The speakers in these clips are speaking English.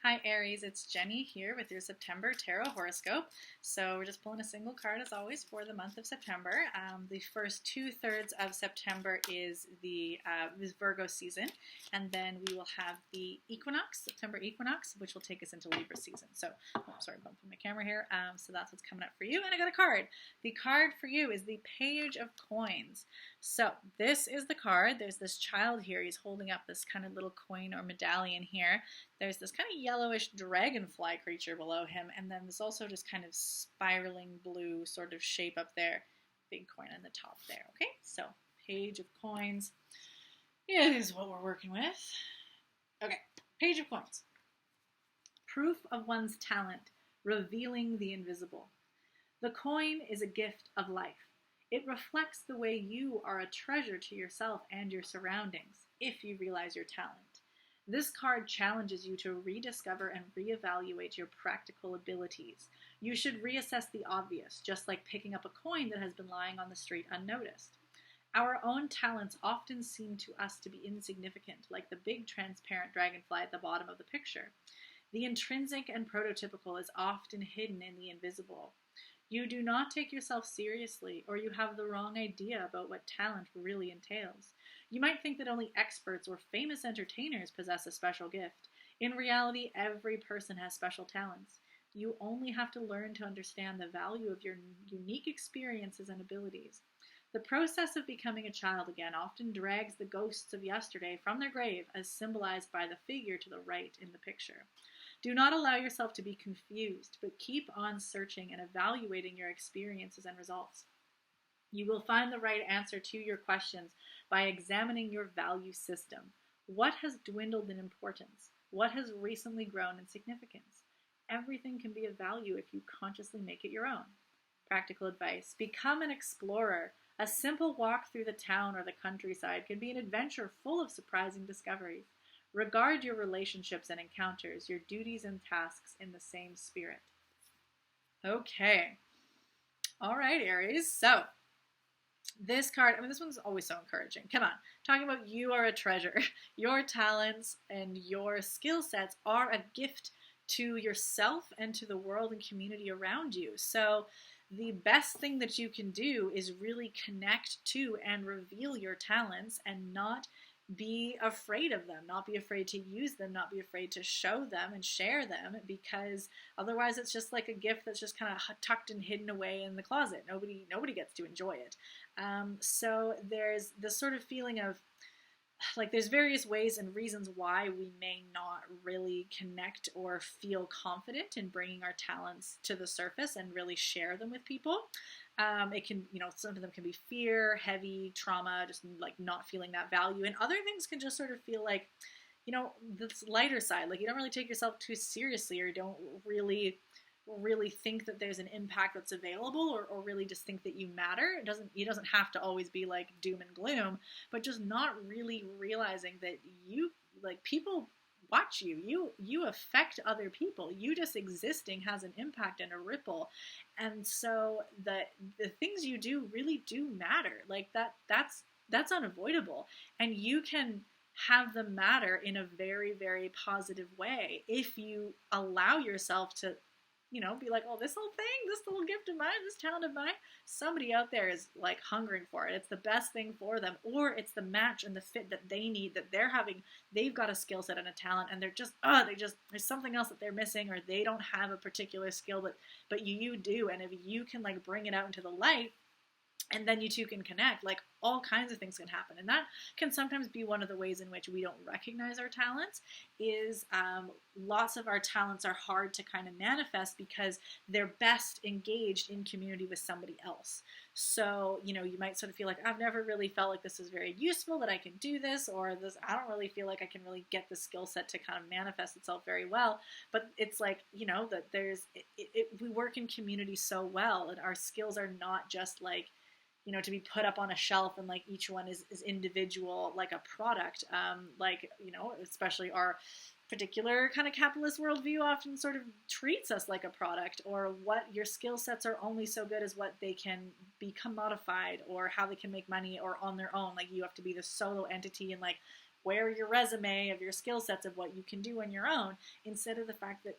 Hi Aries, it's Jenny here with your September Tarot Horoscope. So we're just pulling a single card as always for the month of September. The first 2/3 of September is the Virgo season, and then we will have the equinox, September equinox, which will take us into Libra season. So, sorry, bumping my camera here. So that's what's coming up for you, and I got a card. The card for you is the Page of Coins. So this is the card. There's this child here. He's holding up this kind of little coin or medallion here. There's this kind of yellowish dragonfly creature below him, and then there's also just kind of spiraling blue sort of shape up there. Big coin on the top there, okay? So, Page of Coins is what we're working with. Okay, Page of Coins. Proof of one's talent, revealing the invisible. The coin is a gift of life. It reflects the way you are a treasure to yourself and your surroundings, if you realize your talent. This card challenges you to rediscover and reevaluate your practical abilities. You should reassess the obvious, just like picking up a coin that has been lying on the street unnoticed. Our own talents often seem to us to be insignificant, like the big transparent dragonfly at the bottom of the picture. The intrinsic and prototypical is often hidden in the invisible. You do not take yourself seriously, or you have the wrong idea about what talent really entails. You might think that only experts or famous entertainers possess a special gift. In reality, every person has special talents. You only have to learn to understand the value of your unique experiences and abilities. The process of becoming a child again often drags the ghosts of yesterday from their grave, as symbolized by the figure to the right in the picture. Do not allow yourself to be confused, but keep on searching and evaluating your experiences and results. You will find the right answer to your questions by examining your value system. What has dwindled in importance? What has recently grown in significance? Everything can be of value if you consciously make it your own. Practical advice: become an explorer. A simple walk through the town or the countryside can be an adventure full of surprising discoveries. Regard your relationships and encounters, your duties and tasks in the same spirit. Okay. All right, Aries. So, this card, this one's always so encouraging. Come on. Talking about you are a treasure. Your talents and your skill sets are a gift to yourself and to the world and community around you. So, the best thing that you can do is really connect to and reveal your talents and not be afraid of them, not be afraid to use them, not be afraid to show them and share them, because otherwise it's just like a gift that's just kind of tucked and hidden away in the closet. Nobody gets to enjoy it. So there's this sort of feeling of like there's various ways and reasons why we may not really connect or feel confident in bringing our talents to the surface and really share them with people. It can, some of them can be fear, heavy, trauma, just like not feeling that value. And other things can just sort of feel like, this lighter side, like you don't really take yourself too seriously, or you don't really think that there's an impact that's available, or really just think that you matter. It doesn't have to always be like doom and gloom, but just not really realizing that you, like, people watch you. You affect other people. You just existing has an impact and a ripple. And so the things you do really do matter. Like that's unavoidable. And you can have them matter in a very, very positive way if you allow yourself to be like, oh, this little thing, this little gift of mine, this talent of mine, somebody out there is like hungering for it. It's the best thing for them, or it's the match and the fit that they need, that they're having. They've got a skill set and a talent, and they're just, there's something else that they're missing, or they don't have a particular skill, but you do. And if you can like bring it out into the light, and then you two can connect, like all kinds of things can happen. And that can sometimes be one of the ways in which we don't recognize our talents is lots of our talents are hard to kind of manifest because they're best engaged in community with somebody else. So, you might sort of feel like, I've never really felt like this is very useful, that I can do this, or this, I don't really feel like I can really get the skill set to kind of manifest itself very well. But it's like, that we work in community so well, and our skills are not just like, to be put up on a shelf and like each one is individual, like a product, especially our particular kind of capitalist worldview often sort of treats us like a product, or what your skill sets are only so good as what they can be commodified or how they can make money or on their own. Like you have to be the solo entity and like where your resume of your skill sets of what you can do on your own, instead of the fact that,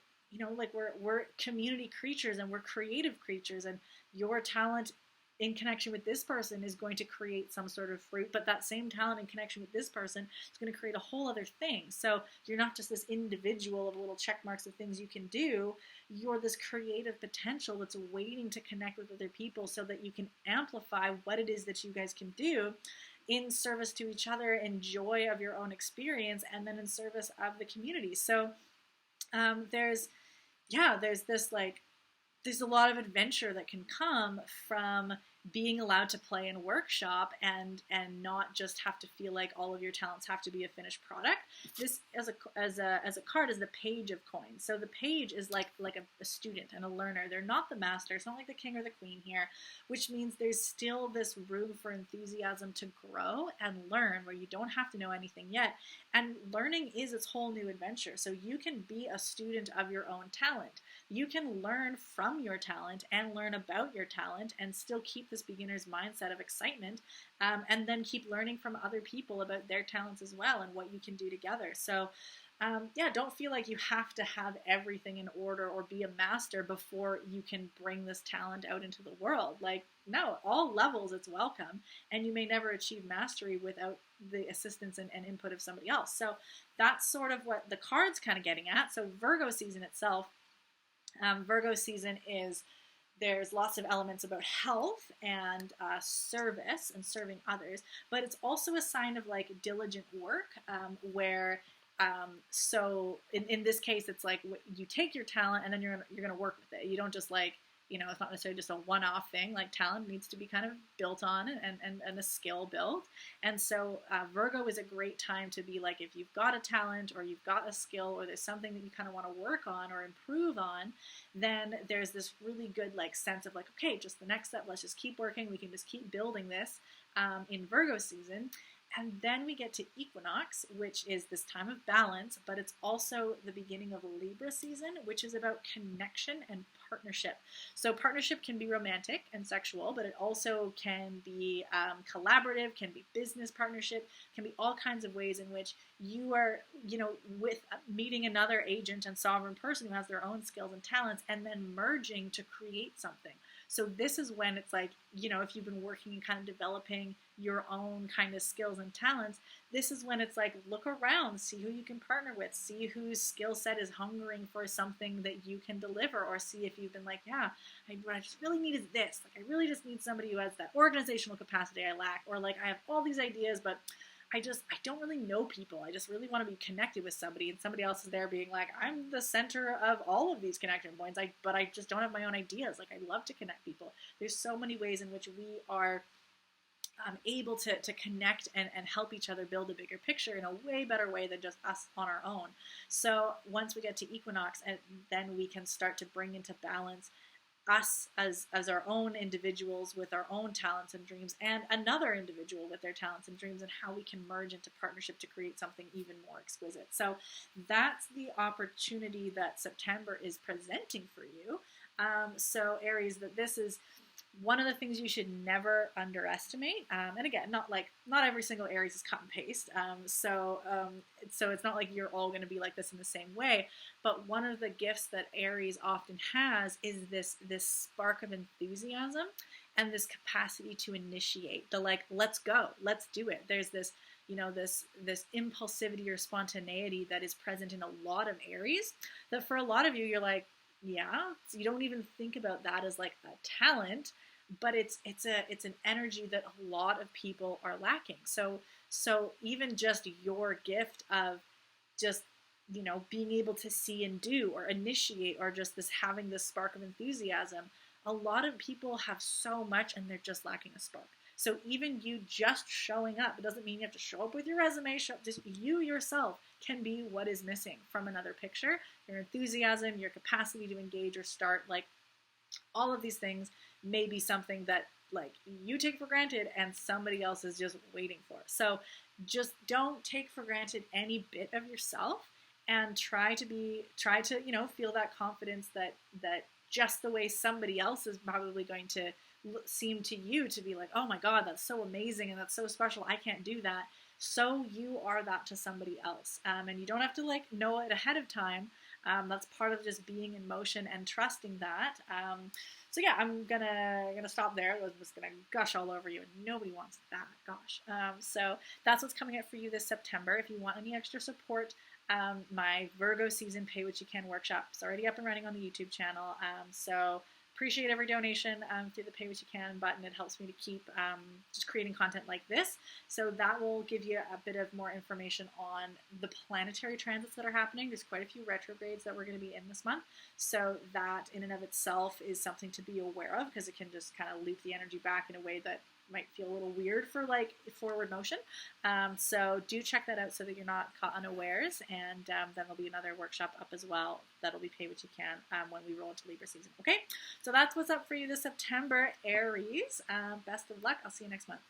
like we're community creatures and we're creative creatures, and your talent in connection with this person is going to create some sort of fruit, but that same talent in connection with this person is going to create a whole other thing. So you're not just this individual of little check marks of things you can do. You're this creative potential that's waiting to connect with other people so that you can amplify what it is that you guys can do in service to each other, in joy of your own experience, and then in service of the community. So there's this there's a lot of adventure that can come from being allowed to play and workshop and not just have to feel like all of your talents have to be a finished product. This as a card is the Page of Coins. So the page is like a student and a learner. They're not the master. It's not like the king or the queen here, which means there's still this room for enthusiasm to grow and learn, where you don't have to know anything yet. And learning is its whole new adventure. So you can be a student of your own talent. You can learn from your talent and learn about your talent and still keep this beginner's mindset of excitement, and then keep learning from other people about their talents as well and what you can do together. So don't feel like you have to have everything in order or be a master before you can bring this talent out into the world. Like, no, all levels it's welcome, and you may never achieve mastery without the assistance and input of somebody else. So that's sort of what the card's kind of getting at. So Virgo season itself, Virgo season is, there's lots of elements about health and service and serving others, but it's also a sign of like diligent work, where so in this case, it's like you take your talent and then you're gonna work with it. You don't just like, it's not necessarily just a one-off thing. Like, talent needs to be kind of built on and a skill built. And so Virgo is a great time to be like, if you've got a talent or you've got a skill or there's something that you kind of want to work on or improve on, then there's this really good like sense of like, okay, just the next step, let's just keep working. We can just keep building this in Virgo season. And then we get to equinox, which is this time of balance, but it's also the beginning of Libra season, which is about connection and partnership. So partnership can be romantic and sexual, but it also can be collaborative, can be business partnership, can be all kinds of ways in which you are, with meeting another agent and sovereign person who has their own skills and talents, and then merging to create something. So this is when it's like, if you've been working and kind of developing your own kind of skills and talents, this is when it's like, look around, see who you can partner with, see whose skill set is hungering for something that you can deliver, or see if you've been like, what I just really need is this. Like, I really just need somebody who has that organizational capacity I lack, or like, I have all these ideas, but I don't really know people. I just really want to be connected with somebody, and somebody else is there being like, I'm the center of all of these connection points, but I just don't have my own ideas. Like, I love to connect people. There's so many ways in which we are able to connect and help each other build a bigger picture in a way better way than just us on our own. So once we get to equinox, and then we can start to bring into balance us as our own individuals with our own talents and dreams, and another individual with their talents and dreams, and how we can merge into partnership to create something even more exquisite. So that's the opportunity that September is presenting for you. So Aries, that this is one of the things you should never underestimate. And again, not every single Aries is cut and paste. So it's not like you're all going to be like this in the same way. But one of the gifts that Aries often has is this spark of enthusiasm and this capacity to initiate. The like, let's go, let's do it. There's this, this impulsivity or spontaneity that is present in a lot of Aries. That for a lot of you, you're like, yeah, you don't even think about that as like a talent, but it's an energy that a lot of people are lacking. So even just your gift of just, being able to see and do or initiate, or just this having this spark of enthusiasm, a lot of people have so much and they're just lacking a spark. So even you just showing up, it doesn't mean you have to show up with your resume. Just you yourself can be what is missing from another picture. Your enthusiasm, your capacity to engage or start, like all of these things may be something that like you take for granted and somebody else is just waiting for. So just don't take for granted any bit of yourself, and try to feel that confidence that just the way somebody else is probably going to seem to you to be like, oh my God, that's so amazing and that's so special, I can't do that. so you are that to somebody else. And you don't have to like know it ahead of time. That's part of just being in motion and trusting that. So yeah, I'm gonna stop there. I was just gonna gush all over you, and nobody wants that. Gosh. So that's what's coming up for you this September. If you want any extra support, my Virgo season pay what you can workshop is already up and running on the YouTube channel. So appreciate every donation through the pay what you can button. It helps me to keep just creating content like this. So that will give you a bit of more information on the planetary transits that are happening. There's quite a few retrogrades that we're going to be in this month. So that in and of itself is something to be aware of, because it can just kind of loop the energy back in a way that might feel a little weird for like forward motion. So do check that out so that you're not caught unawares. And then there'll be another workshop up as well that'll be pay what you can when we roll into Libra season. Okay, so that's what's up for you this September, Aries. Best of luck. I'll see you next month.